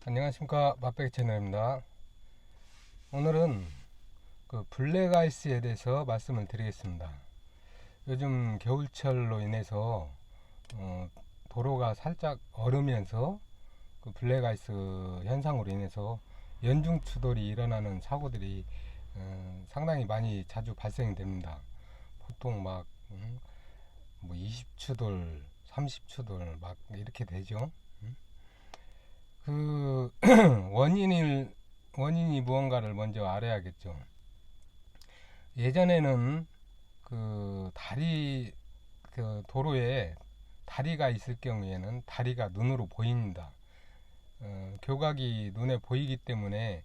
안녕하십니까, 맛배기 채널입니다. 오늘은 그 블랙아이스에 대해서 말씀을 드리겠습니다. 요즘 겨울철로 인해서 도로가 살짝 얼으면서 그 블랙아이스 현상으로 인해서 연중 추돌이 일어나는 사고들이 상당히 많이 자주 발생이 됩니다. 보통 막 뭐 20추돌, 30추돌 막 이렇게 되죠. 그 원인이 무언가를 먼저 알아야겠죠. 예전에는 그 도로에 다리가 있을 경우에는 다리가 눈으로 보입니다. 교각이 눈에 보이기 때문에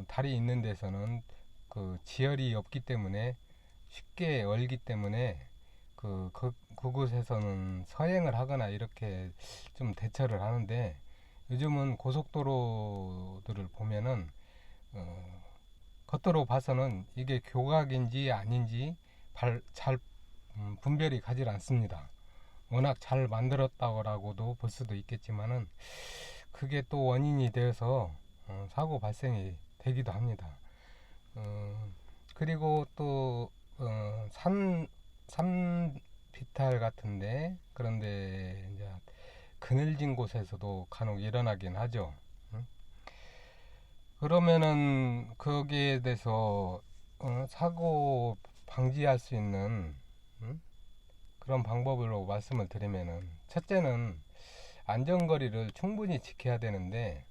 다리 있는 데서는 그 지열이 없기 때문에 쉽게 얼기 때문에 그곳에서는 서행을 하거나 이렇게 좀 대처를 하는데, 요즘은 고속도로들을 보면은 겉으로 봐서는 이게 교각인지 아닌지 잘 분별이 가질 않습니다. 워낙 잘 만들었다고도 볼 수도 있겠지만은 그게 또 원인이 되어서 사고 발생이 되기도 합니다. 그리고 또 산비탈 같은데, 그런데 이제 그늘진 곳에서도 간혹 일어나긴 하죠. 그러면은 거기에 대해서 사고 방지할 수 있는 그런 방법으로 말씀을 드리면은, 첫째는 안전거리를 충분히 지켜야 되는데,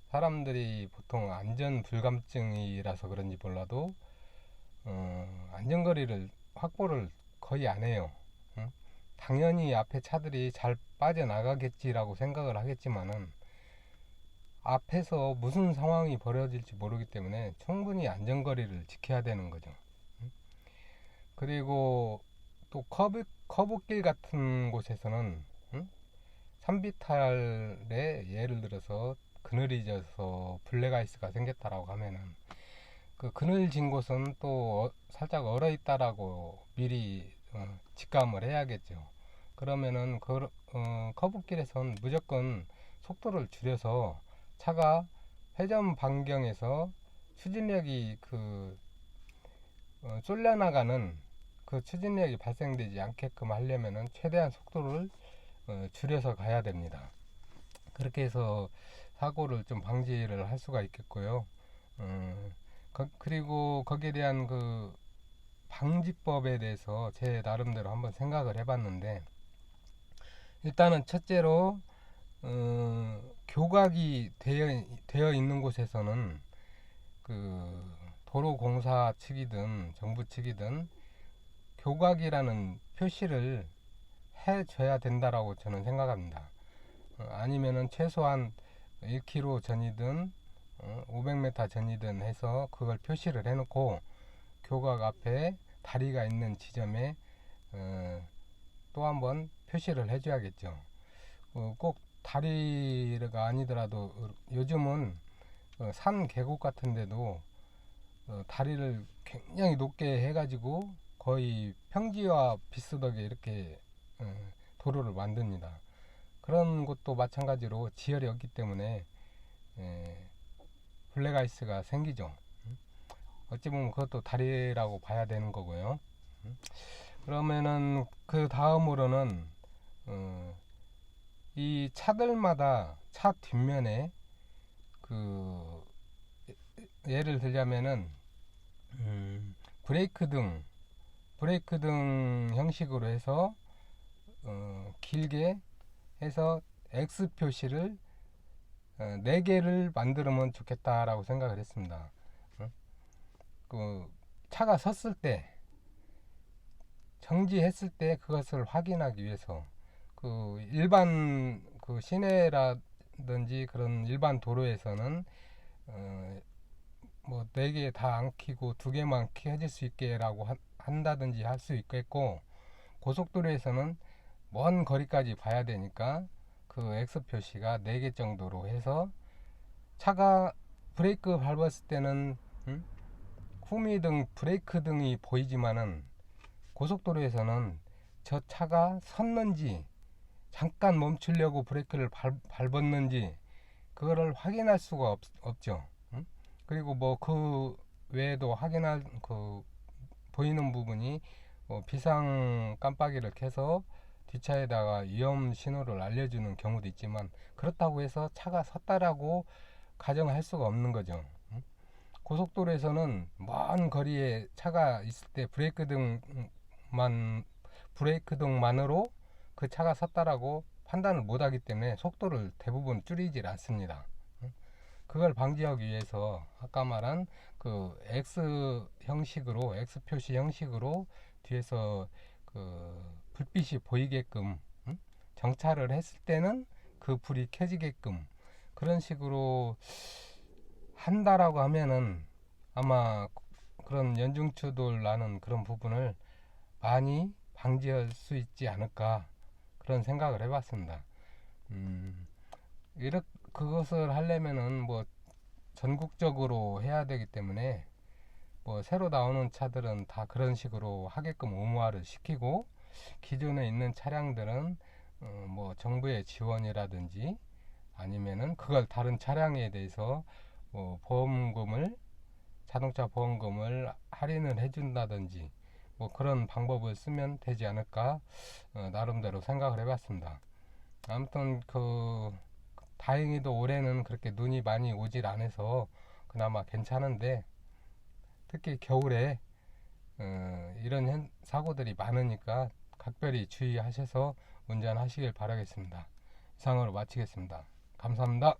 사람들이 보통 안전 불감증이라서 그런지 몰라도 안전거리를 확보를 거의 안 해요. 당연히 앞에 차들이 잘 빠져나가겠지라고 생각을 하겠지만은, 앞에서 무슨 상황이 벌어질지 모르기 때문에 충분히 안전거리를 지켜야 되는 거죠. 그리고 또 커브길 같은 곳에서는 산비탈에 예를 들어서 그늘이 져서 블랙아이스가 생겼다라고 하면은, 그 그늘진 곳은 또 살짝 얼어 있다라고 미리 직감을 해야겠죠. 그러면은 커브길에선 무조건 속도를 줄여서 차가 회전 반경에서 추진력이 쏠려나가는 그 추진력이 발생되지 않게끔 하려면은 최대한 속도를 줄여서 가야 됩니다. 그렇게 해서 사고를 좀 방지를 할 수가 있겠고요. 그리고 거기에 대한 그 방지법에 대해서 제 나름대로 한번 생각을 해봤는데, 일단은 첫째로 교각이 되어 있는 곳에서는 그 도로공사 측이든 정부 측이든 교각이라는 표시를 해줘야 된다라고 저는 생각합니다. 아니면은 최소한 1km 전이든 500m 전이든 해서 그걸 표시를 해놓고 교각 앞에 다리가 있는 지점에 또 한번 표시를 해줘야겠죠. 꼭 다리가 아니더라도 요즘은 산 계곡 같은 데도 다리를 굉장히 높게 해가지고 거의 평지와 비슷하게 이렇게 도로를 만듭니다. 그런 곳도 마찬가지로 지열이 없기 때문에 블랙아이스가 생기죠. 어찌 보면 그것도 다리라고 봐야 되는 거고요. 그러면은 그 다음으로는 이 차들마다 차 뒷면에 그 예를 들자면은 브레이크 등 형식으로 해서 길게 해서 X 표시를 4개를 만들면 좋겠다라고 생각을 했습니다. 그 차가 섰을 때, 정지했을 때 그것을 확인하기 위해서 그 일반 그 시내라든지 그런 일반 도로에서는 뭐 4개 다 안 켜고 2개만 켜질 수 있게라고 한다든지 할 수 있겠고, 고속도로에서는 먼 거리까지 봐야 되니까 그 X 표시가 4개 정도로 해서 차가 브레이크 밟았을 때는 후미등 브레이크 등이 보이지만은, 고속도로에서는 저 차가 섰는지 잠깐 멈추려고 브레이크를 밟았는지 그거를 확인할 수가 없죠. 응? 그리고 뭐 그 외에도 확인할 그 보이는 부분이 비상 깜빡이를 켜서 뒷차에다가 위험 신호를 알려주는 경우도 있지만, 그렇다고 해서 차가 섰다라고 가정할 수가 없는 거죠. 응? 고속도로에서는 먼 거리에 차가 있을 때 브레이크 등만으로 그 차가 섰다라고 판단을 못하기 때문에 속도를 대부분 줄이질 않습니다. 그걸 방지하기 위해서 아까 말한 그 X 형식으로, X 표시 형식으로 뒤에서 그 불빛이 보이게끔, 정차를 했을 때는 그 불이 켜지게끔 그런 식으로 한다라고 하면은 아마 그런 연중추돌 나는 그런 부분을 많이 방지할 수 있지 않을까, 그런 생각을 해봤습니다. 이렇게 그것을 하려면은 뭐 전국적으로 해야 되기 때문에, 뭐 새로 나오는 차들은 다 그런 식으로 하게끔 의무화를 시키고, 기존에 있는 차량들은 뭐 정부의 지원이라든지 아니면은 그걸 다른 차량에 대해서 보험금을, 자동차 보험금을 할인을 해준다든지 뭐 그런 방법을 쓰면 되지 않을까, 나름대로 생각을 해봤습니다. 아무튼 다행히도 올해는 그렇게 눈이 많이 오질 않아서 그나마 괜찮은데, 특히 겨울에 이런 사고들이 많으니까 각별히 주의하셔서 운전하시길 바라겠습니다. 이상으로 마치겠습니다. 감사합니다.